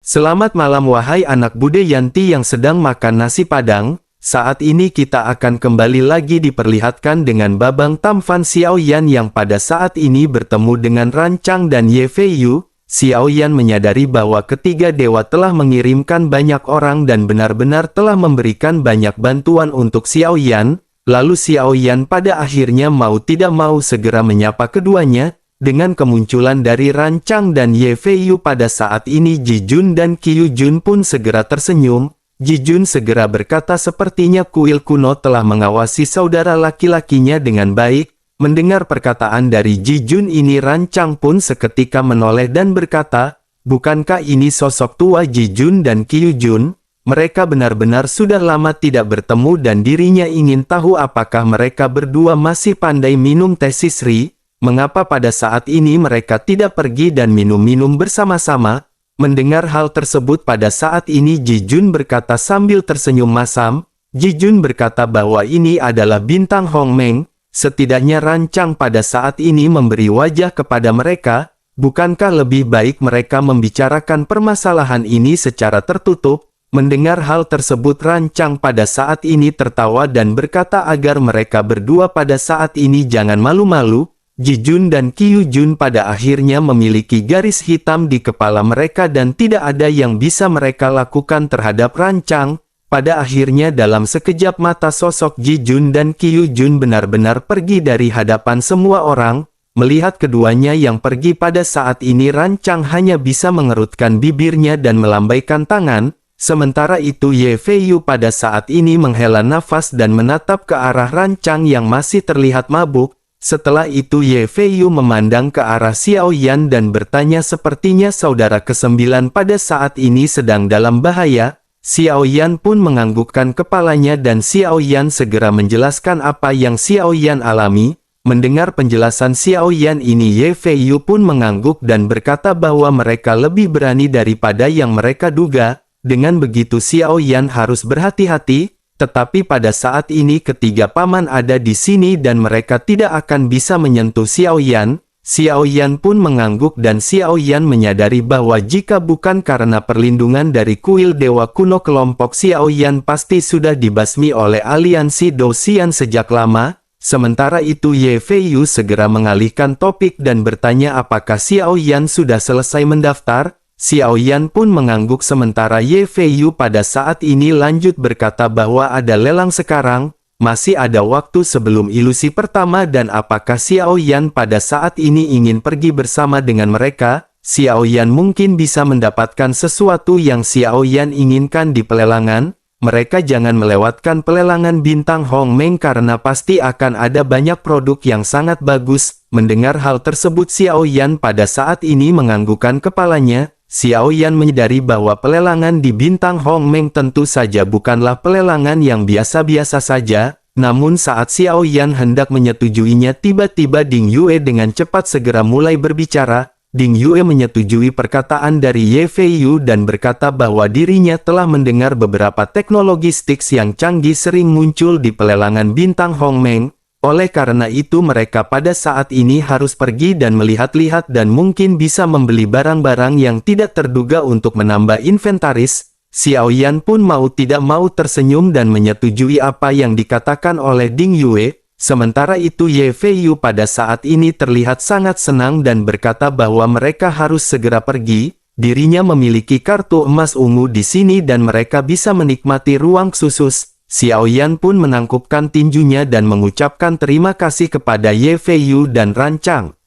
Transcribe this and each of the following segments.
Selamat malam wahai anak bude Yanti yang sedang makan nasi padang. Saat ini kita akan kembali lagi diperlihatkan dengan Babang Tamfan Xiaoyan yang pada saat ini bertemu dengan Rancang dan Ye Fei Yu. Xiaoyan menyadari bahwa ketiga dewa telah mengirimkan banyak orang dan benar-benar telah memberikan banyak bantuan untuk Xiaoyan. Lalu Xiaoyan pada akhirnya mau tidak mau segera menyapa keduanya. Dengan kemunculan dari Rancang dan Ye Fei Yu pada saat ini Ji Jun dan Qiu Jun pun segera tersenyum. Ji Jun segera berkata sepertinya kuil kuno telah mengawasi saudara laki-lakinya dengan baik. Mendengar perkataan dari Ji Jun ini Rancang pun seketika menoleh dan berkata, bukankah ini sosok tua Ji Jun dan Qiu Jun? Mereka benar-benar sudah lama tidak bertemu dan dirinya ingin tahu apakah mereka berdua masih pandai minum teh sisri. Mengapa pada saat ini mereka tidak pergi dan minum-minum bersama-sama? Mendengar hal tersebut pada saat ini Ji Jun berkata sambil tersenyum masam. Ji Jun berkata bahwa ini adalah bintang Hong Meng. Setidaknya Rancang pada saat ini memberi wajah kepada mereka. Bukankah lebih baik mereka membicarakan permasalahan ini secara tertutup? Mendengar hal tersebut Rancang pada saat ini tertawa dan berkata agar mereka berdua pada saat ini jangan malu-malu. Ji Jun dan Qiu Jun pada akhirnya memiliki garis hitam di kepala mereka dan tidak ada yang bisa mereka lakukan terhadap Rancang. Pada akhirnya dalam sekejap mata sosok Ji Jun dan Qiu Jun benar-benar pergi dari hadapan semua orang. Melihat keduanya yang pergi pada saat ini Rancang hanya bisa mengerutkan bibirnya dan melambaikan tangan. Sementara itu Ye Fei Yu pada saat ini menghela nafas dan menatap ke arah Rancang yang masih terlihat mabuk. Setelah itu Ye Fei Yu memandang ke arah Xiaoyan dan bertanya sepertinya saudara ke-9 pada saat ini sedang dalam bahaya. Xiaoyan pun menganggukkan kepalanya dan Xiaoyan segera menjelaskan apa yang Xiaoyan alami. Mendengar penjelasan Xiaoyan ini Ye Fei Yu pun mengangguk dan berkata bahwa mereka lebih berani daripada yang mereka duga. Dengan begitu Xiaoyan harus berhati-hati. Tetapi pada saat ini ketiga paman ada di sini dan mereka tidak akan bisa menyentuh Xiaoyan. Xiaoyan pun mengangguk dan Xiaoyan menyadari bahwa jika bukan karena perlindungan dari kuil dewa kuno kelompok Xiaoyan pasti sudah dibasmi oleh aliansi Dou-Xian sejak lama. Sementara itu Ye Fei Yu segera mengalihkan topik dan bertanya apakah Xiaoyan sudah selesai mendaftar. Xiaoyan pun mengangguk sementara Ye Fei Yu pada saat ini lanjut berkata bahwa ada lelang sekarang, masih ada waktu sebelum ilusi pertama dan apakah Xiaoyan pada saat ini ingin pergi bersama dengan mereka? Xiaoyan mungkin bisa mendapatkan sesuatu yang Xiaoyan inginkan di pelelangan. Mereka jangan melewatkan pelelangan bintang Hong Meng karena pasti akan ada banyak produk yang sangat bagus. Mendengar hal tersebut Xiaoyan pada saat ini menganggukkan kepalanya. Xiaoyan menyadari bahwa pelelangan di bintang Hong Meng tentu saja bukanlah pelelangan yang biasa-biasa saja. Namun saat Xiaoyan hendak menyetujuinya tiba-tiba Ding Yue dengan cepat segera mulai berbicara. Ding Yue menyetujui perkataan dari Ye Fei Yu dan berkata bahwa dirinya telah mendengar beberapa teknologi Styx yang canggih sering muncul di pelelangan bintang Hong Meng. Oleh karena itu mereka pada saat ini harus pergi dan melihat-lihat dan mungkin bisa membeli barang-barang yang tidak terduga untuk menambah inventaris. Xiaoyan pun mau tidak mau tersenyum dan menyetujui apa yang dikatakan oleh Ding Yue. Sementara itu Ye Fei Yu pada saat ini terlihat sangat senang dan berkata bahwa mereka harus segera pergi. Dirinya memiliki kartu emas ungu di sini dan mereka bisa menikmati ruang khusus. Xiaoyan pun menangkupkan tinjunya dan mengucapkan terima kasih kepada Ye Fei Yu dan Rancang.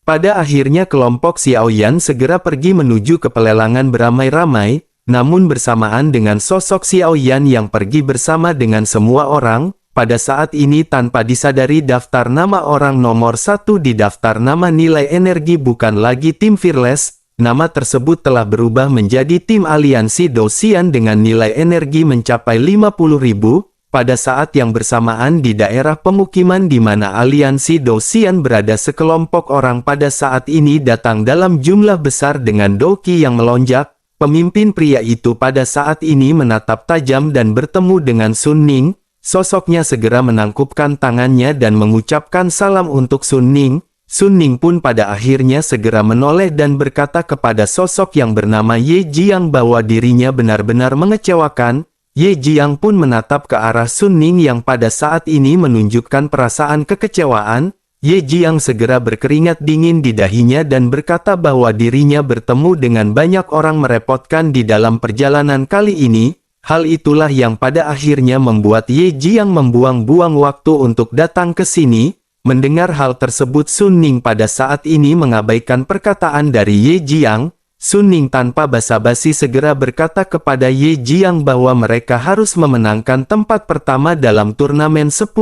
Pada akhirnya kelompok Xiaoyan segera pergi menuju ke pelelangan beramai-ramai, namun bersamaan dengan sosok Xiaoyan yang pergi bersama dengan semua orang, pada saat ini tanpa disadari daftar nama orang nomor 1 di daftar nama nilai energi bukan lagi tim Fearless. Nama tersebut telah berubah menjadi tim aliansi Dou-Xian dengan nilai energi mencapai 50.000. Pada saat yang bersamaan di daerah pemukiman di mana aliansi Dou-Xian berada sekelompok orang pada saat ini datang dalam jumlah besar dengan Douqi yang melonjak. Pemimpin pria itu pada saat ini menatap tajam dan bertemu dengan Sun Ning. Sosoknya segera menangkupkan tangannya dan mengucapkan salam untuk Sun Ning. Sun Ning pun pada akhirnya segera menoleh dan berkata kepada sosok yang bernama Ye Jiang bahwa dirinya benar-benar mengecewakan. Ye Jiang pun menatap ke arah Sun Ning yang pada saat ini menunjukkan perasaan kekecewaan. Ye Jiang segera berkeringat dingin di dahinya dan berkata bahwa dirinya bertemu dengan banyak orang merepotkan di dalam perjalanan kali ini. Hal itulah yang pada akhirnya membuat Ye Jiang membuang-buang waktu untuk datang ke sini. Mendengar hal tersebut, Sun Ning pada saat ini mengabaikan perkataan dari Ye Jiang. Sun Ning tanpa basa-basi segera berkata kepada Ye Jiang bahwa mereka harus memenangkan tempat pertama dalam turnamen 10.000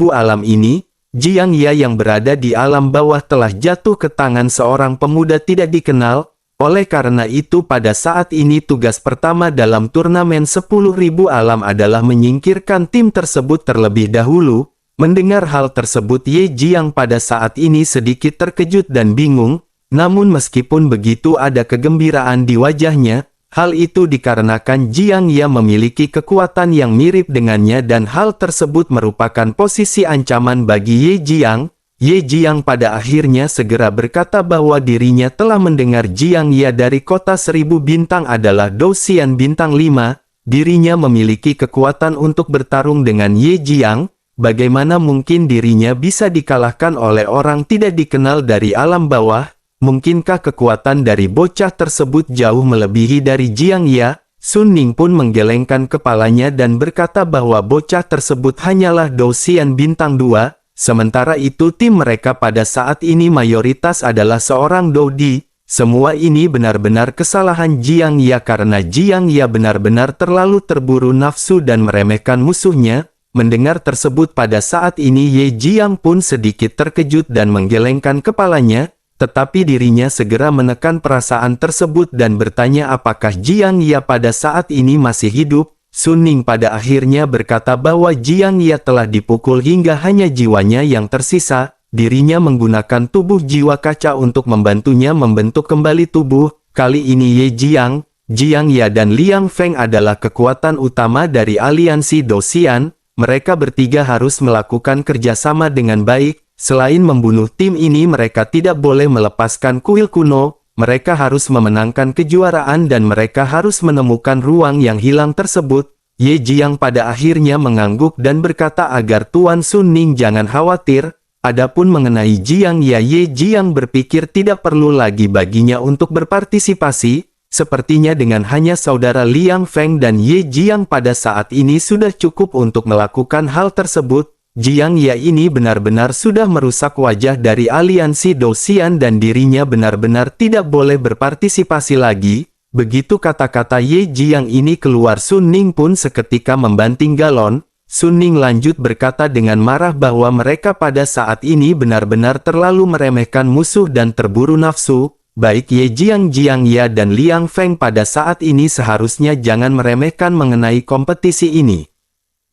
alam ini. Jiang Ya yang berada di alam bawah telah jatuh ke tangan seorang pemuda tidak dikenal. Oleh karena itu pada saat ini tugas pertama dalam turnamen 10.000 alam adalah menyingkirkan tim tersebut terlebih dahulu. Mendengar hal tersebut, Ye Jiang pada saat ini sedikit terkejut dan bingung. Namun meskipun begitu ada kegembiraan di wajahnya. Hal itu dikarenakan Jiang Ya memiliki kekuatan yang mirip dengannya dan hal tersebut merupakan posisi ancaman bagi Ye Jiang. Ye Jiang pada akhirnya segera berkata bahwa dirinya telah mendengar Jiang Ya dari kota 1000 bintang adalah Dou Xian bintang 5. Dirinya memiliki kekuatan untuk bertarung dengan Ye Jiang. Bagaimana mungkin dirinya bisa dikalahkan oleh orang tidak dikenal dari alam bawah? Mungkinkah kekuatan dari bocah tersebut jauh melebihi dari Jiang Ya? Sun Ning pun menggelengkan kepalanya dan berkata bahwa bocah tersebut hanyalah Dou Xian bintang 2. Sementara itu tim mereka pada saat ini mayoritas adalah seorang Dou Di. Semua ini benar-benar kesalahan Jiang Ya karena Jiang Ya benar-benar terlalu terburu nafsu dan meremehkan musuhnya. Mendengar tersebut pada saat ini Ye Jiang pun sedikit terkejut dan menggelengkan kepalanya. Tetapi dirinya segera menekan perasaan tersebut dan bertanya apakah Jiang Ya pada saat ini masih hidup. Sun Ning pada akhirnya berkata bahwa Jiang Ya telah dipukul hingga hanya jiwanya yang tersisa. Dirinya menggunakan tubuh jiwa kaca untuk membantunya membentuk kembali tubuh. Kali ini Ye Jiang, Jiang Ya dan Liang Feng adalah kekuatan utama dari aliansi Dou Xian. Mereka bertiga harus melakukan kerjasama dengan baik. Selain membunuh tim ini, mereka tidak boleh melepaskan kuil kuno. Mereka harus memenangkan kejuaraan dan mereka harus menemukan ruang yang hilang tersebut. Ye Jiang pada akhirnya mengangguk dan berkata agar Tuan Sun Ning jangan khawatir. Adapun mengenai Jiang Ya, Ye Jiang berpikir tidak perlu lagi baginya untuk berpartisipasi. Sepertinya dengan hanya saudara Liang Feng dan Ye Jiang pada saat ini sudah cukup untuk melakukan hal tersebut. Jiang Ya ini benar-benar sudah merusak wajah dari aliansi Dou Xian dan dirinya benar-benar tidak boleh berpartisipasi lagi. Begitu kata-kata Ye Jiang ini keluar, Sun Ning pun seketika membanting galon. Sun Ning lanjut berkata dengan marah bahwa mereka pada saat ini benar-benar terlalu meremehkan musuh dan terburu nafsu. Baik Ye Jiang, Jiang Ya dan Liang Feng pada saat ini seharusnya jangan meremehkan mengenai kompetisi ini.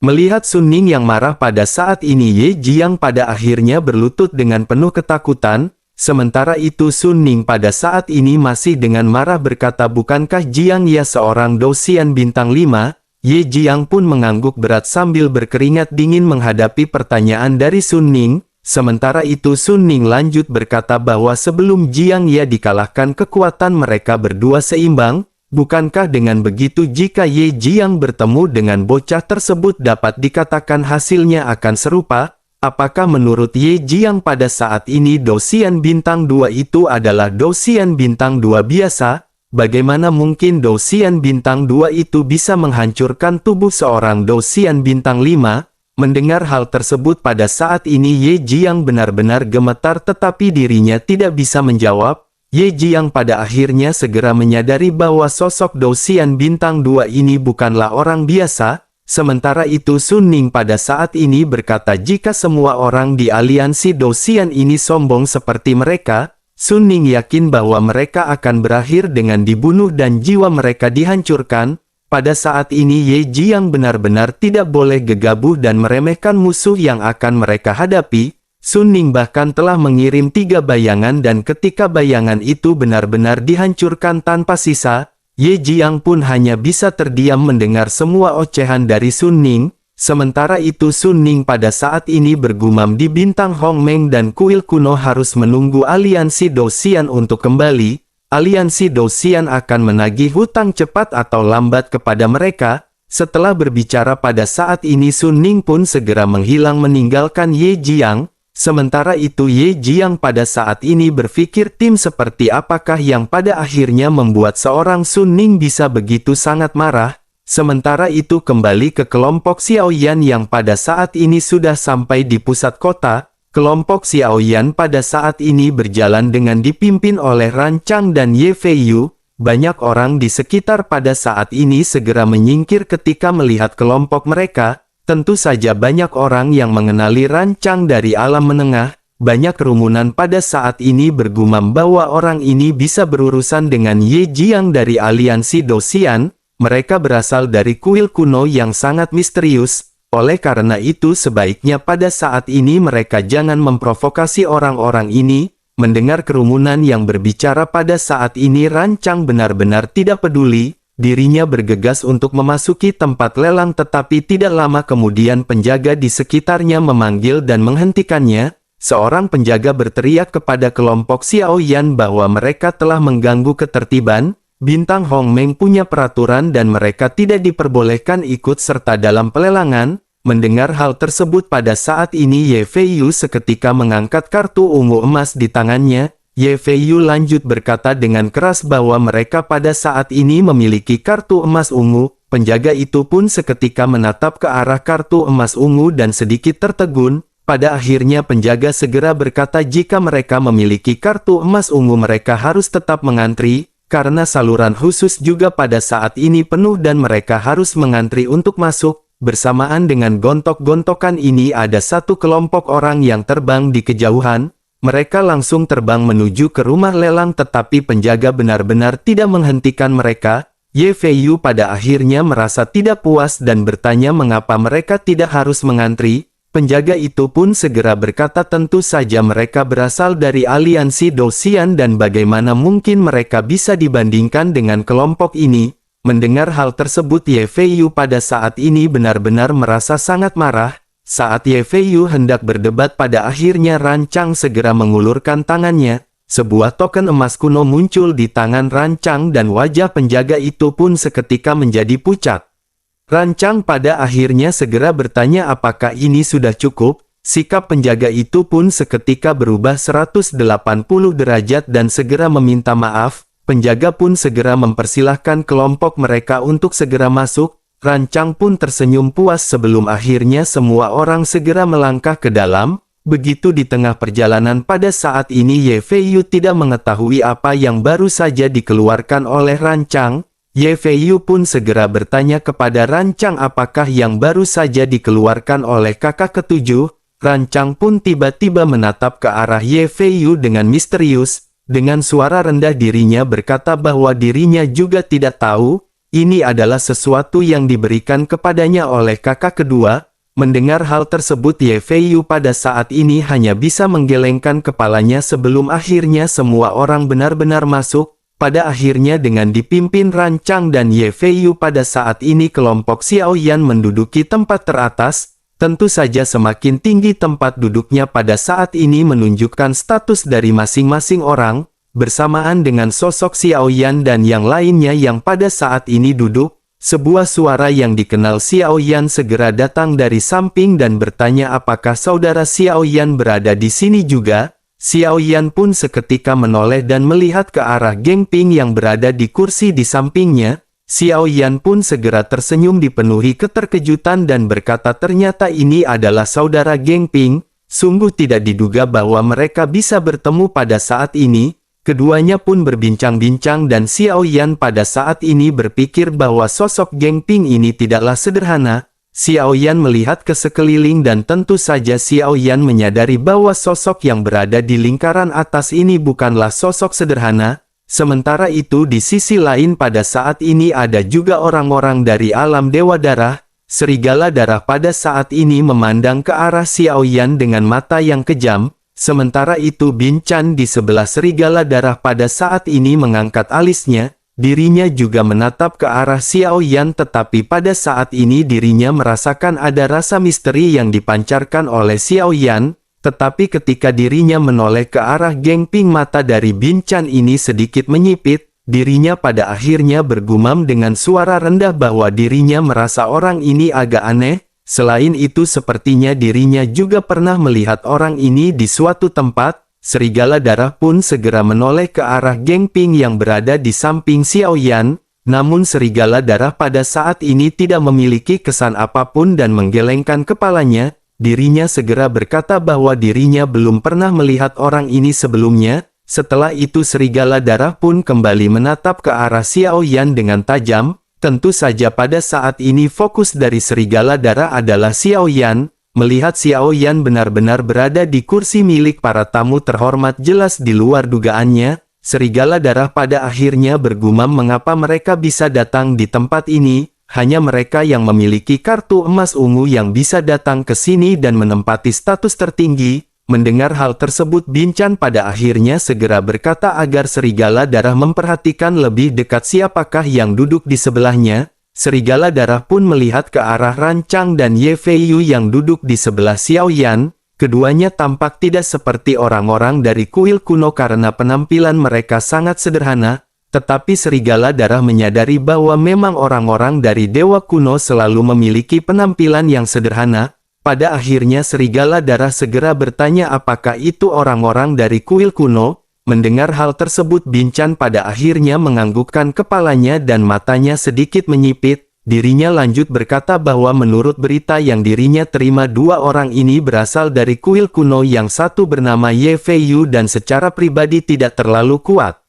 Melihat Sun Ning yang marah pada saat ini, Ye Jiang pada akhirnya berlutut dengan penuh ketakutan. Sementara itu Sun Ning pada saat ini masih dengan marah berkata, bukankah Jiang Ya seorang Dou Xian bintang 5? Ye Jiang pun mengangguk berat sambil berkeringat dingin menghadapi pertanyaan dari Sun Ning. Sementara itu Sun Ning lanjut berkata bahwa sebelum Jiang Ya dikalahkan kekuatan mereka berdua seimbang. Bukankah dengan begitu jika Ye Jiang bertemu dengan bocah tersebut dapat dikatakan hasilnya akan serupa? Apakah menurut Ye Jiang pada saat ini Dou Xian bintang 2 itu adalah Dou Xian bintang 2 biasa? Bagaimana mungkin Dou Xian bintang 2 itu bisa menghancurkan tubuh seorang Dou Xian bintang 5? Mendengar hal tersebut pada saat ini Ye Jiang benar-benar gemetar tetapi dirinya tidak bisa menjawab. Ye Jiang pada akhirnya segera menyadari bahwa sosok Dou Xian bintang 2 ini bukanlah orang biasa. Sementara itu Sun Ning pada saat ini berkata jika semua orang di aliansi Dou Xian ini sombong seperti mereka, Sun Ning yakin bahwa mereka akan berakhir dengan dibunuh dan jiwa mereka dihancurkan. Pada saat ini Ye Jiang benar-benar tidak boleh gegabah dan meremehkan musuh yang akan mereka hadapi. Sun Ning bahkan telah mengirim 3 bayangan dan ketika bayangan itu benar-benar dihancurkan tanpa sisa, Ye Jiang pun hanya bisa terdiam mendengar semua ocehan dari Sun Ning. Sementara itu Sun Ning pada saat ini bergumam di bintang Hong Meng dan kuil kuno harus menunggu aliansi Dou Xian untuk kembali. Aliansi Dou Xian akan menagih hutang cepat atau lambat kepada mereka. Setelah berbicara pada saat ini Sun Ning pun segera menghilang meninggalkan Ye Jiang. Sementara itu Ye Jiang pada saat ini berpikir tim seperti apakah yang pada akhirnya membuat seorang Sun Ning bisa begitu sangat marah. Sementara itu kembali ke kelompok Xiaoyan yang pada saat ini sudah sampai di pusat kota. Kelompok Xiaoyan pada saat ini berjalan dengan dipimpin oleh Ran Chang dan Ye Feiyu. Banyak orang di sekitar pada saat ini segera menyingkir ketika melihat kelompok mereka. Tentu saja banyak orang yang mengenali Ran Chang dari alam menengah. Banyak kerumunan pada saat ini bergumam bahwa orang ini bisa berurusan dengan Ye Jiang dari aliansi Dou Xian. Mereka berasal dari kuil kuno yang sangat misterius, oleh karena itu sebaiknya pada saat ini mereka jangan memprovokasi orang-orang ini. Mendengar kerumunan yang berbicara pada saat ini Ran Chang benar-benar tidak peduli, dirinya bergegas untuk memasuki tempat lelang tetapi tidak lama kemudian penjaga di sekitarnya memanggil dan menghentikannya. Seorang penjaga berteriak kepada kelompok Xiaoyan bahwa mereka telah mengganggu ketertiban. Bintang Hong Meng punya peraturan dan mereka tidak diperbolehkan ikut serta dalam pelelangan. Mendengar hal tersebut pada saat ini Ye Feiyu seketika mengangkat kartu ungu emas di tangannya. Ye Feiyu lanjut berkata dengan keras bahwa mereka pada saat ini memiliki kartu emas ungu. Penjaga itu pun seketika menatap ke arah kartu emas ungu dan sedikit tertegun. Pada akhirnya penjaga segera berkata jika mereka memiliki kartu emas ungu mereka harus tetap mengantri. Karena saluran khusus juga pada saat ini penuh dan mereka harus mengantri untuk masuk. Bersamaan dengan gontok-gontokan ini ada satu kelompok orang yang terbang di kejauhan. Mereka langsung terbang menuju ke rumah lelang tetapi penjaga benar-benar tidak menghentikan mereka. Ye Feiyu pada akhirnya merasa tidak puas dan bertanya mengapa mereka tidak harus mengantri. Penjaga itu pun segera berkata tentu saja mereka berasal dari aliansi Dou Xian dan bagaimana mungkin mereka bisa dibandingkan dengan kelompok ini. Mendengar hal tersebut Ye Feiyu pada saat ini benar-benar merasa sangat marah. Saat Ye Feiyu hendak berdebat pada akhirnya Ran Chang segera mengulurkan tangannya. Sebuah token emas kuno muncul di tangan Ran Chang dan wajah penjaga itu pun seketika menjadi pucat. Ran Chang pada akhirnya segera bertanya apakah ini sudah cukup. Sikap penjaga itu pun seketika berubah 180 derajat dan segera meminta maaf. Penjaga pun segera mempersilahkan kelompok mereka untuk segera masuk. Ran Chang pun tersenyum puas sebelum akhirnya semua orang segera melangkah ke dalam. Begitu di tengah perjalanan pada saat ini Ye Feiyu tidak mengetahui apa yang baru saja dikeluarkan oleh Ran Chang. Ye Feiyu pun segera bertanya kepada Ran Chang apakah yang baru saja dikeluarkan oleh kakak ketujuh. Ran Chang pun tiba-tiba menatap ke arah Ye Feiyu dengan misterius. Dengan suara rendah dirinya berkata bahwa dirinya juga tidak tahu. Ini adalah sesuatu yang diberikan kepadanya oleh kakak kedua. Mendengar hal tersebut Ye Feiyu pada saat ini hanya bisa menggelengkan kepalanya sebelum akhirnya semua orang benar-benar masuk. Pada akhirnya dengan dipimpin Ran Chang dan Ye Feiyu pada saat ini kelompok Xiaoyan menduduki tempat teratas. Tentu saja semakin tinggi tempat duduknya pada saat ini menunjukkan status dari masing-masing orang. Bersamaan dengan sosok Xiaoyan dan yang lainnya yang pada saat ini duduk. Sebuah suara yang dikenal Xiaoyan segera datang dari samping dan bertanya apakah saudara Xiaoyan berada di sini juga. Xiaoyan pun seketika menoleh dan melihat ke arah Geng Ping yang berada di kursi di sampingnya. Xiaoyan pun segera tersenyum dipenuhi keterkejutan dan berkata ternyata ini adalah saudara Geng Ping. Sungguh tidak diduga bahwa mereka bisa bertemu pada saat ini. Keduanya pun berbincang-bincang dan Xiaoyan pada saat ini berpikir bahwa sosok Geng Ping ini tidaklah sederhana. Xiaoyan melihat ke sekeliling dan tentu saja Xiaoyan menyadari bahwa sosok yang berada di lingkaran atas ini bukanlah sosok sederhana. Sementara itu di sisi lain pada saat ini ada juga orang-orang dari alam Dewa Darah. Serigala Darah pada saat ini memandang ke arah Xiaoyan dengan mata yang kejam. Sementara itu Bin Chan di sebelah Serigala Darah pada saat ini mengangkat alisnya. dirinya juga menatap ke arah Xiao Yan, tetapi pada saat ini dirinya merasakan ada rasa misteri yang dipancarkan oleh Xiao Yan. Tetapi ketika dirinya menoleh ke arah Geng Ping, mata dari Bin Chan ini sedikit menyipit. Dirinya pada akhirnya bergumam dengan suara rendah bahwa dirinya merasa orang ini agak aneh. Selain itu sepertinya dirinya juga pernah melihat orang ini di suatu tempat. Serigala darah pun segera menoleh ke arah Geng Ping yang berada di samping Xiao Yan. Namun serigala darah pada saat ini tidak memiliki kesan apapun dan menggelengkan kepalanya. Dirinya segera berkata bahwa dirinya belum pernah melihat orang ini sebelumnya. Setelah itu serigala darah pun kembali menatap ke arah Xiao Yan dengan tajam. Tentu saja pada saat ini fokus dari serigala darah adalah Xiao Yan. Melihat Xiao Yan benar-benar berada di kursi milik para tamu terhormat jelas di luar dugaannya, serigala darah pada akhirnya bergumam mengapa mereka bisa datang di tempat ini. Hanya mereka yang memiliki kartu emas ungu yang bisa datang ke sini dan menempati status tertinggi. Mendengar hal tersebut, Bin Chan pada akhirnya segera berkata agar serigala darah memperhatikan lebih dekat siapakah yang duduk di sebelahnya. Serigala darah pun melihat ke arah Ran Chang dan Ye Fei Yu yang duduk di sebelah Xiao Yan. Keduanya tampak tidak seperti orang-orang dari kuil kuno karena penampilan mereka sangat sederhana. Tetapi serigala darah menyadari bahwa memang orang-orang dari dewa kuno selalu memiliki penampilan yang sederhana. Pada akhirnya serigala darah segera bertanya apakah itu orang-orang dari kuil kuno. Mendengar hal tersebut, Bin Chan pada akhirnya menganggukkan kepalanya dan matanya sedikit menyipit. Dirinya lanjut berkata bahwa menurut berita yang dirinya terima, dua orang ini berasal dari kuil kuno, yang satu bernama Ye Fei Yu dan secara pribadi tidak terlalu kuat.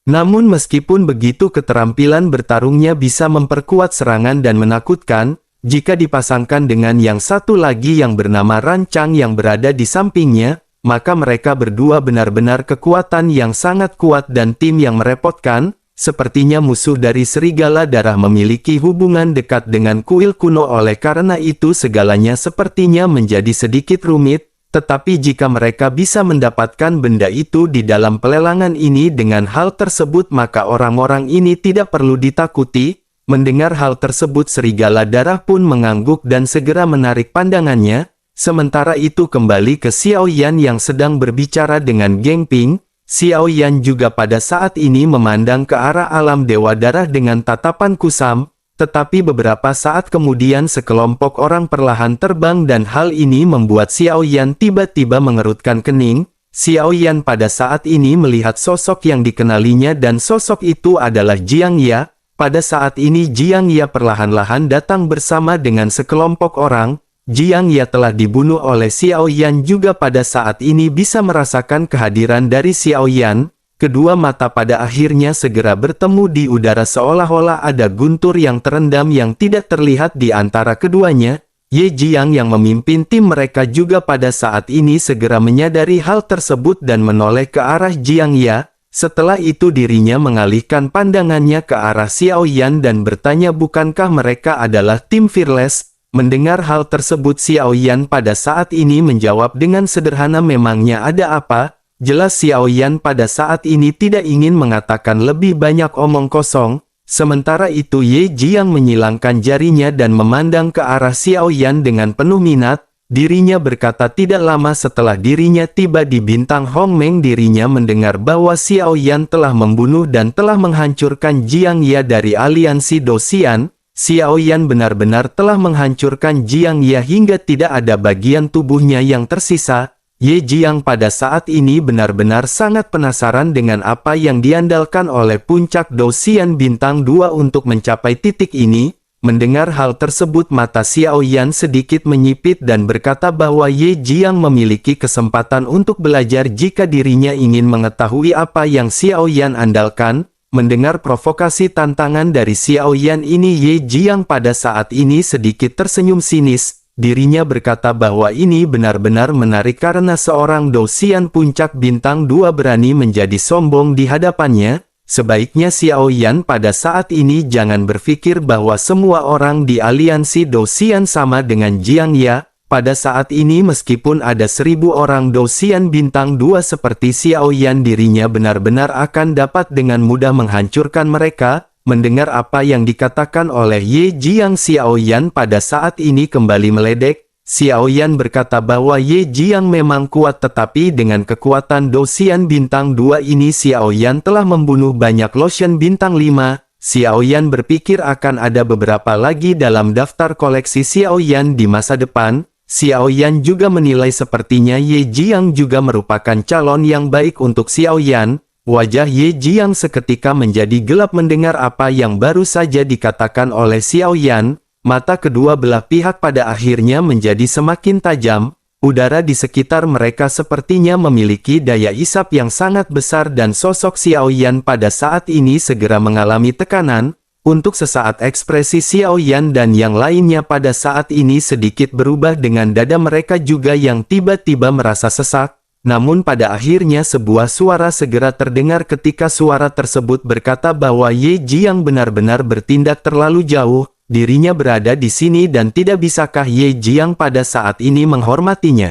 Namun meskipun begitu, keterampilan bertarungnya bisa memperkuat serangan dan menakutkan. Jika dipasangkan dengan yang satu lagi yang bernama Ran Chang yang berada di sampingnya, maka mereka berdua benar-benar kekuatan yang sangat kuat dan tim yang merepotkan. Sepertinya musuh dari serigala darah memiliki hubungan dekat dengan kuil kuno, oleh karena itu segalanya sepertinya menjadi sedikit rumit. Tetapi jika mereka bisa mendapatkan benda itu di dalam pelelangan ini dengan hal tersebut, maka orang-orang ini tidak perlu ditakuti. Mendengar hal tersebut, serigala darah pun mengangguk dan segera menarik pandangannya. Sementara itu kembali ke Xiao Yan yang sedang berbicara dengan Geng Ping. Xiao Yan juga pada saat ini memandang ke arah alam dewa darah dengan tatapan kusam. Tetapi beberapa saat kemudian sekelompok orang perlahan terbang dan hal ini membuat Xiao Yan tiba-tiba mengerutkan kening. Xiao Yan pada saat ini melihat sosok yang dikenalinya dan sosok itu adalah Jiang Ya. Pada saat ini Jiang Ya perlahan-lahan datang bersama dengan sekelompok orang. Jiang Ya telah dibunuh oleh Xiao Yan juga pada saat ini bisa merasakan kehadiran dari Xiao Yan. Kedua mata pada akhirnya segera bertemu di udara seolah-olah ada guntur yang terendam yang tidak terlihat di antara keduanya. Ye Jiang yang memimpin tim mereka juga pada saat ini segera menyadari hal tersebut dan menoleh ke arah Jiang Ya. Setelah itu dirinya mengalihkan pandangannya ke arah Xiao Yan dan bertanya bukankah mereka adalah tim Fearless? Mendengar hal tersebut, Xiao Yan pada saat ini menjawab dengan sederhana, memangnya ada apa? Jelas Xiao Yan pada saat ini tidak ingin mengatakan lebih banyak omong kosong. Sementara itu Ye Jiang menyilangkan jarinya dan memandang ke arah Xiao Yan dengan penuh minat. Dirinya berkata tidak lama setelah dirinya tiba di Bintang Hongmeng, dirinya mendengar bahwa Xiao Yan telah membunuh dan telah menghancurkan Jiang Ya dari aliansi Dosian. Xiao Yan benar-benar telah menghancurkan Jiang Ya hingga tidak ada bagian tubuhnya yang tersisa. Ye Jiang pada saat ini benar-benar sangat penasaran dengan apa yang diandalkan oleh puncak Dosian Bintang 2 untuk mencapai titik ini. Mendengar hal tersebut, mata Xiao Yan sedikit menyipit dan berkata bahwa Ye Jiang memiliki kesempatan untuk belajar jika dirinya ingin mengetahui apa yang Xiao Yan andalkan. Mendengar provokasi tantangan dari Xiao Yan ini, Ye Jiang pada saat ini sedikit tersenyum sinis. Dirinya berkata bahwa ini benar-benar menarik karena seorang Dosian puncak bintang 2 berani menjadi sombong di hadapannya. Sebaiknya Xiao Yan pada saat ini jangan berpikir bahwa semua orang di aliansi Dosian sama dengan Jiang Ya. Pada saat ini meskipun ada 1000 orang Dosian bintang 2 seperti Xiao Yan, dirinya benar-benar akan dapat dengan mudah menghancurkan mereka. Mendengar apa yang dikatakan oleh Ye Jiang, Xiao Yan pada saat ini kembali meledek. Xiao Yan berkata bahwa Ye Jiang memang kuat, tetapi dengan kekuatan Dosian bintang 2 ini Xiao Yan telah membunuh banyak Loshan bintang 5. Xiao Yan berpikir akan ada beberapa lagi dalam daftar koleksi Xiao Yan di masa depan. Xiao Yan juga menilai sepertinya Ye Jiang juga merupakan calon yang baik untuk Xiao Yan. Wajah Ye Jiang seketika menjadi gelap mendengar apa yang baru saja dikatakan oleh Xiao Yan. Mata kedua belah pihak pada akhirnya menjadi semakin tajam. Udara di sekitar mereka sepertinya memiliki daya isap yang sangat besar dan sosok Xiao Yan pada saat ini segera mengalami tekanan. Untuk sesaat ekspresi Xiao Yan dan yang lainnya pada saat ini sedikit berubah dengan dada mereka juga yang tiba-tiba merasa sesak. Namun pada akhirnya sebuah suara segera terdengar ketika suara tersebut berkata bahwa Ye Jiang benar-benar bertindak terlalu jauh. Dirinya berada di sini dan tidak bisakah Ye Jiang pada saat ini menghormatinya?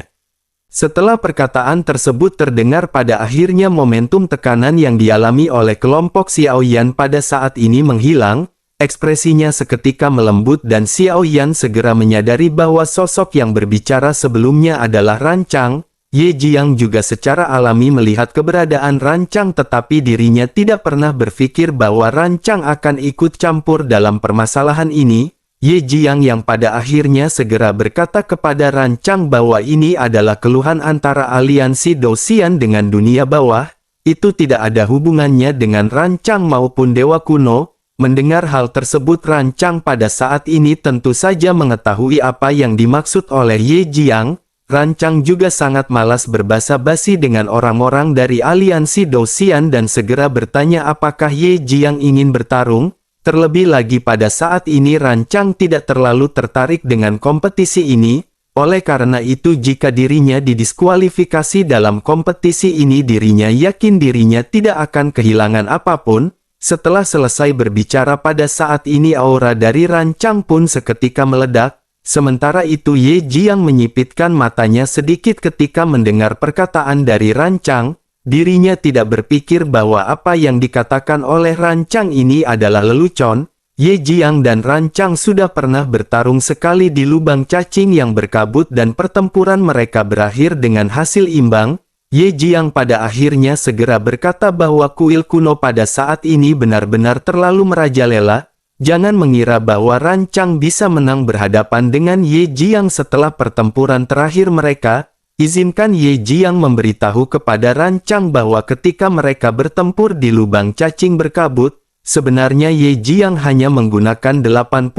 Setelah perkataan tersebut terdengar, pada akhirnya momentum tekanan yang dialami oleh kelompok Xiao Yan pada saat ini menghilang. Ekspresinya seketika melembut dan Xiao Yan segera menyadari bahwa sosok yang berbicara sebelumnya adalah Rancang. Ye Jiang juga secara alami melihat keberadaan Rancang, tetapi dirinya tidak pernah berpikir bahwa Rancang akan ikut campur dalam permasalahan ini. Ye Jiang yang pada akhirnya segera berkata kepada Rancang bahwa ini adalah keluhan antara aliansi Dosian dengan dunia bawah. Itu tidak ada hubungannya dengan Rancang maupun Dewa Kuno. Mendengar hal tersebut, Rancang pada saat ini tentu saja mengetahui apa yang dimaksud oleh Ye Jiang. Rancang juga sangat malas berbasa-basi dengan orang-orang dari aliansi Dosian dan segera bertanya apakah Ye Jiang ingin bertarung. Terlebih lagi pada saat ini Rancang tidak terlalu tertarik dengan kompetisi ini. Oleh karena itu jika dirinya didiskualifikasi dalam kompetisi ini, dirinya yakin dirinya tidak akan kehilangan apapun. Setelah selesai berbicara pada saat ini aura dari Rancang pun seketika meledak. Sementara itu Ye Jiang menyipitkan matanya sedikit ketika mendengar perkataan dari Rancang. Dirinya tidak berpikir bahwa apa yang dikatakan oleh Rancang ini adalah lelucon. Ye Jiang dan Rancang sudah pernah bertarung sekali di lubang cacing yang berkabut dan pertempuran mereka berakhir dengan hasil imbang. Ye Jiang pada akhirnya segera berkata bahwa kuil kuno pada saat ini benar-benar terlalu merajalela. Jangan mengira bahwa Rancang bisa menang berhadapan dengan Ye Jiang setelah pertempuran terakhir mereka. Izinkan Ye Jiang memberitahu kepada Rancang bahwa ketika mereka bertempur di lubang cacing berkabut, sebenarnya Ye Jiang hanya menggunakan 80%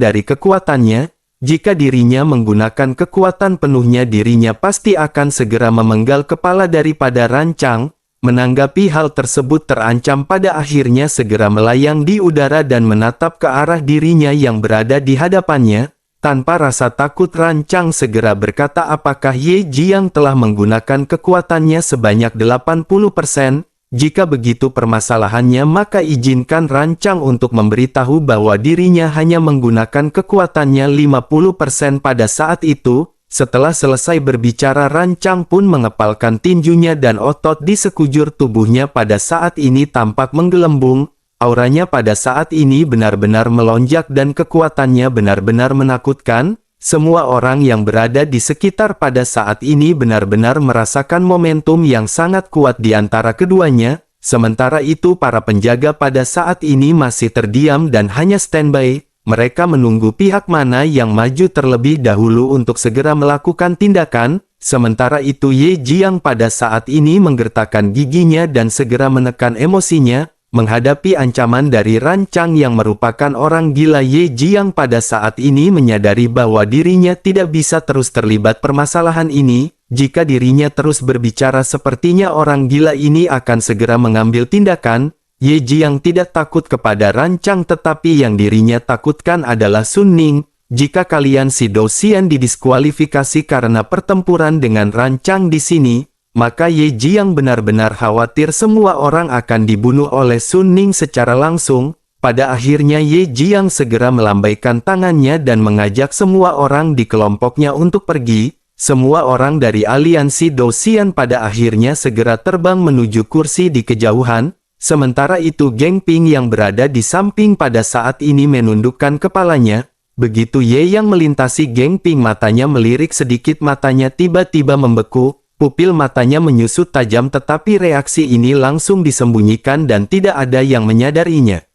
dari kekuatannya. Jika dirinya menggunakan kekuatan penuhnya, dirinya pasti akan segera memenggal kepala daripada Rancang. Menanggapi hal tersebut, terancam pada akhirnya segera melayang di udara dan menatap ke arah dirinya yang berada di hadapannya. Tanpa rasa takut Rancang segera berkata apakah Ye Jiang telah menggunakan kekuatannya sebanyak 80%. Jika begitu permasalahannya, maka izinkan Rancang untuk memberitahu bahwa dirinya hanya menggunakan kekuatannya 50% pada saat itu. Setelah selesai berbicara, Rancang pun mengepalkan tinjunya dan otot di sekujur tubuhnya pada saat ini tampak menggelembung. Auranya pada saat ini benar-benar melonjak dan kekuatannya benar-benar menakutkan. Semua orang yang berada di sekitar pada saat ini benar-benar merasakan momentum yang sangat kuat di antara keduanya. Sementara itu para penjaga pada saat ini masih terdiam dan hanya standby. Mereka menunggu pihak mana yang maju terlebih dahulu untuk segera melakukan tindakan. Sementara itu Ye Jiang pada saat ini menggertakkan giginya dan segera menekan emosinya. Menghadapi ancaman dari Rancang yang merupakan orang gila, Ye Jiang pada saat ini menyadari bahwa dirinya tidak bisa terus terlibat permasalahan ini. Jika dirinya terus berbicara, sepertinya orang gila ini akan segera mengambil tindakan. Ye Jiang tidak takut kepada Rancang, tetapi yang dirinya takutkan adalah Sun Ning. Jika kalian si Dosian didiskualifikasi karena pertempuran dengan Rancang di sini, maka Ye Jiang benar-benar khawatir semua orang akan dibunuh oleh Sun Ning secara langsung. pada akhirnya Ye Jiang segera melambaikan tangannya dan mengajak semua orang di kelompoknya untuk pergi. Semua orang dari aliansi Dou-Xian pada akhirnya segera terbang menuju kursi di kejauhan. Sementara itu Geng Ping yang berada di samping pada saat ini menundukkan kepalanya. Begitu Ye yang melintasi Geng Ping, matanya melirik sedikit, matanya tiba-tiba membeku. Pupil matanya menyusut tajam, tetapi reaksi ini langsung disembunyikan dan tidak ada yang menyadarinya.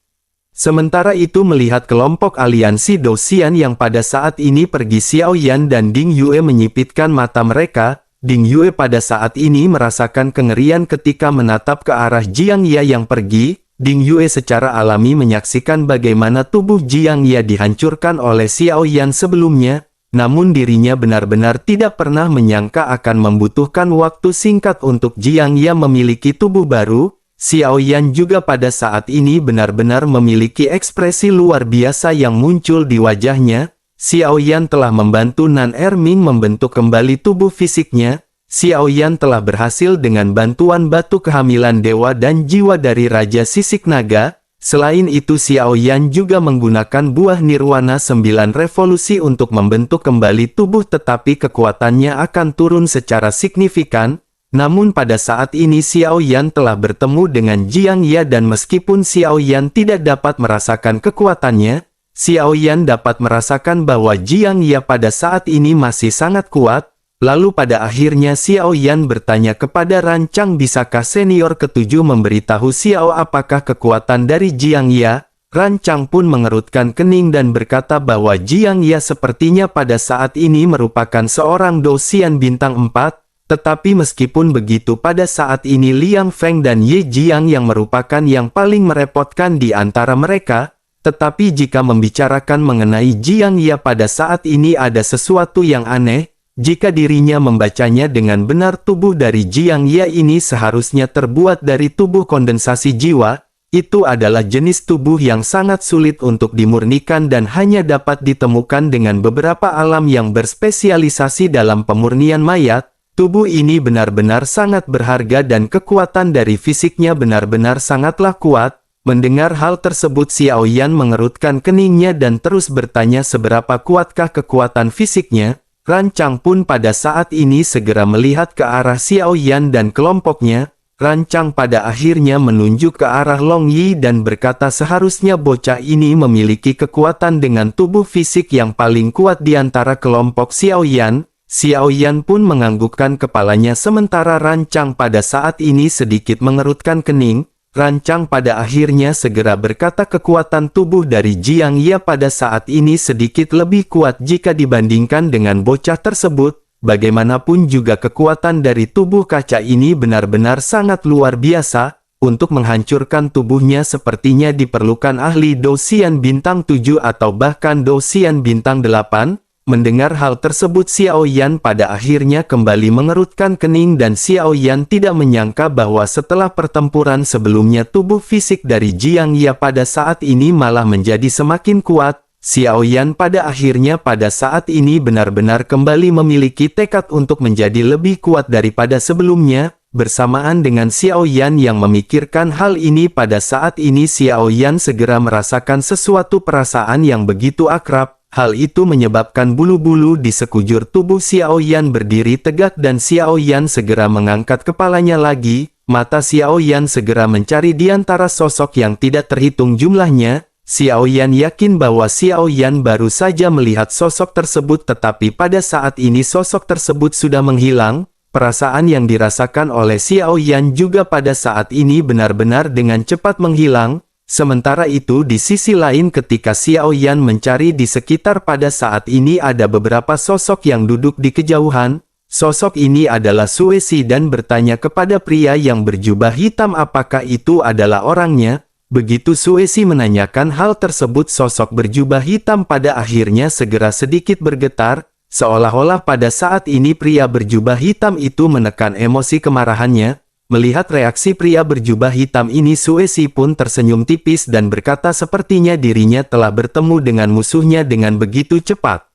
Sementara itu melihat kelompok aliansi Dou-Xian yang pada saat ini pergi, Xiao Yan dan Ding Yue menyipitkan mata mereka. Ding Yue pada saat ini merasakan kengerian ketika menatap ke arah Jiang Ye yang pergi. Ding Yue secara alami menyaksikan bagaimana tubuh Jiang Ye dihancurkan oleh Xiao Yan sebelumnya. Namun dirinya benar-benar tidak pernah menyangka akan membutuhkan waktu singkat untuk Jiang Ye memiliki tubuh baru. Xiao Yan juga pada saat ini benar-benar memiliki ekspresi luar biasa yang muncul di wajahnya. Xiao Yan telah membantu Nan Erming membentuk kembali tubuh fisiknya. Xiao Yan telah berhasil dengan bantuan batu kehamilan dewa dan jiwa dari Raja Sisik Naga. Selain itu Xiao Yan juga menggunakan buah nirwana 9 revolusi untuk membentuk kembali tubuh, tetapi kekuatannya akan turun secara signifikan. Namun pada saat ini Xiao Yan telah bertemu dengan Jiang Ye dan meskipun Xiao Yan tidak dapat merasakan kekuatannya, Xiao Yan dapat merasakan bahwa Jiang Ye pada saat ini masih sangat kuat. Lalu pada akhirnya Xiao Yan bertanya kepada Rancang, bisakah senior ketujuh memberitahu Xiao apakah kekuatan dari Jiang Ye? Rancang pun mengerutkan kening dan berkata bahwa Jiang Ye sepertinya pada saat ini merupakan seorang Dou-Xian bintang 4. Tetapi meskipun begitu pada saat ini Liang Feng dan Ye Jiang yang merupakan yang paling merepotkan di antara mereka. Tetapi jika membicarakan mengenai Jiang Ye pada saat ini ada sesuatu yang aneh. Jika dirinya membacanya dengan benar, tubuh dari Jiang Ye ini seharusnya terbuat dari tubuh kondensasi jiwa. Itu adalah jenis tubuh yang sangat sulit untuk dimurnikan dan hanya dapat ditemukan dengan beberapa alam yang berspesialisasi dalam pemurnian mayat. Tubuh ini benar-benar sangat berharga dan kekuatan dari fisiknya benar-benar sangatlah kuat. Mendengar hal tersebut Xiao Yan mengerutkan keningnya dan terus bertanya seberapa kuatkah kekuatan fisiknya. Rancang pun pada saat ini segera melihat ke arah Xiao Yan dan kelompoknya. Rancang pada akhirnya menunjuk ke arah Long Yi dan berkata seharusnya bocah ini memiliki kekuatan dengan tubuh fisik yang paling kuat di antara kelompok Xiao Yan. Xiao Yan pun menganggukkan kepalanya sementara Rancang pada saat ini sedikit mengerutkan kening. Rancang pada akhirnya segera berkata kekuatan tubuh dari Jiang Ye pada saat ini sedikit lebih kuat jika dibandingkan dengan bocah tersebut. Bagaimanapun juga kekuatan dari tubuh kaca ini benar-benar sangat luar biasa. Untuk menghancurkan tubuhnya sepertinya diperlukan ahli Dou-Xian bintang 7 atau bahkan Dou-Xian bintang 8. Mendengar hal tersebut Xiao Yan pada akhirnya kembali mengerutkan kening dan Xiao Yan tidak menyangka bahwa setelah pertempuran sebelumnya tubuh fisik dari Jiang Ye pada saat ini malah menjadi semakin kuat. Xiao Yan pada akhirnya pada saat ini benar-benar kembali memiliki tekad untuk menjadi lebih kuat daripada sebelumnya. Bersamaan dengan Xiao Yan yang memikirkan hal ini pada saat ini Xiao Yan segera merasakan sesuatu perasaan yang begitu akrab. Hal itu menyebabkan bulu-bulu di sekujur tubuh Xiao Yan berdiri tegak dan Xiao Yan segera mengangkat kepalanya lagi. Mata Xiao Yan segera mencari di antara sosok yang tidak terhitung jumlahnya. Xiao Yan yakin bahwa Xiao Yan baru saja melihat sosok tersebut, tetapi pada saat ini sosok tersebut sudah menghilang. Perasaan yang dirasakan oleh Xiao Yan juga pada saat ini benar-benar dengan cepat menghilang. Sementara itu di sisi lain ketika Xiao Yan mencari di sekitar pada saat ini ada beberapa sosok yang duduk di kejauhan. Sosok ini adalah Suesi dan bertanya kepada pria yang berjubah hitam apakah itu adalah orangnya. Begitu Suesi menanyakan hal tersebut sosok berjubah hitam pada akhirnya segera sedikit bergetar. Seolah-olah pada saat ini pria berjubah hitam itu menekan emosi kemarahannya. Melihat reaksi pria berjubah hitam ini Suesi pun tersenyum tipis dan berkata sepertinya dirinya telah bertemu dengan musuhnya dengan begitu cepat.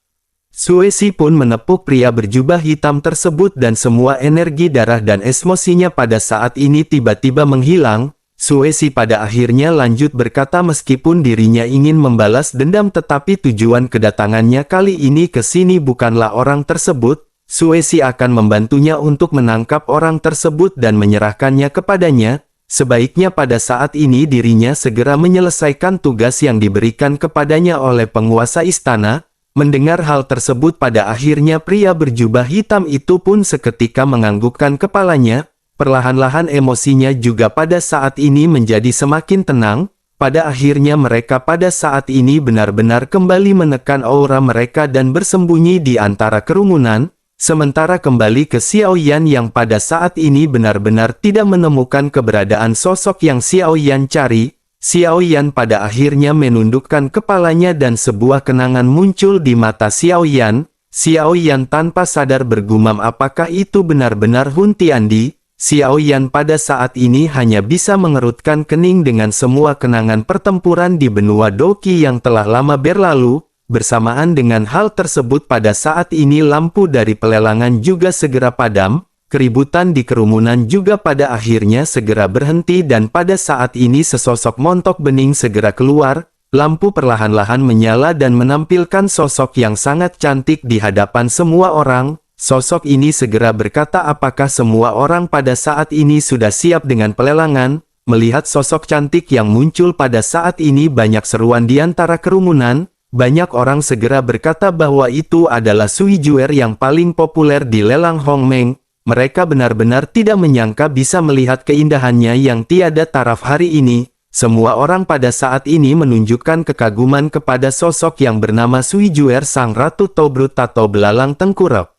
Suesi pun menepuk pria berjubah hitam tersebut dan semua energi darah dan emosinya pada saat ini tiba-tiba menghilang. Suesi pada akhirnya lanjut berkata meskipun dirinya ingin membalas dendam tetapi tujuan kedatangannya kali ini ke sini bukanlah orang tersebut, Suesi akan membantunya untuk menangkap orang tersebut dan menyerahkannya kepadanya, sebaiknya pada saat ini dirinya segera menyelesaikan tugas yang diberikan kepadanya oleh penguasa istana. Mendengar hal tersebut pada akhirnya pria berjubah hitam itu pun seketika menganggukkan kepalanya. Perlahan-lahan emosinya juga pada saat ini menjadi semakin tenang, pada akhirnya mereka pada saat ini benar-benar kembali menekan aura mereka dan bersembunyi di antara kerumunan, sementara kembali ke Xiao Yan yang pada saat ini benar-benar tidak menemukan keberadaan sosok yang Xiao Yan cari. Xiao Yan pada akhirnya menundukkan kepalanya dan sebuah kenangan muncul di mata Xiao Yan. Xiao Yan tanpa sadar bergumam apakah itu benar-benar Hun Tiandi. Xiao Yan pada saat ini hanya bisa mengerutkan kening dengan semua kenangan pertempuran di benua Doqi yang telah lama berlalu. Bersamaan dengan hal tersebut pada saat ini lampu dari pelelangan juga segera padam, keributan di kerumunan juga pada akhirnya segera berhenti dan pada saat ini sesosok montok bening segera keluar, lampu perlahan-lahan menyala dan menampilkan sosok yang sangat cantik di hadapan semua orang. Sosok ini segera berkata apakah semua orang pada saat ini sudah siap dengan pelelangan. Melihat sosok cantik yang muncul pada saat ini banyak seruan di antara kerumunan. Banyak orang segera berkata bahwa itu adalah Sui Juer yang paling populer di lelang Hongmeng. Mereka benar-benar tidak menyangka bisa melihat keindahannya yang tiada taraf hari ini. Semua orang pada saat ini menunjukkan kekaguman kepada sosok yang bernama Sui Juer sang ratu Tobrut atau belalang tengkurap.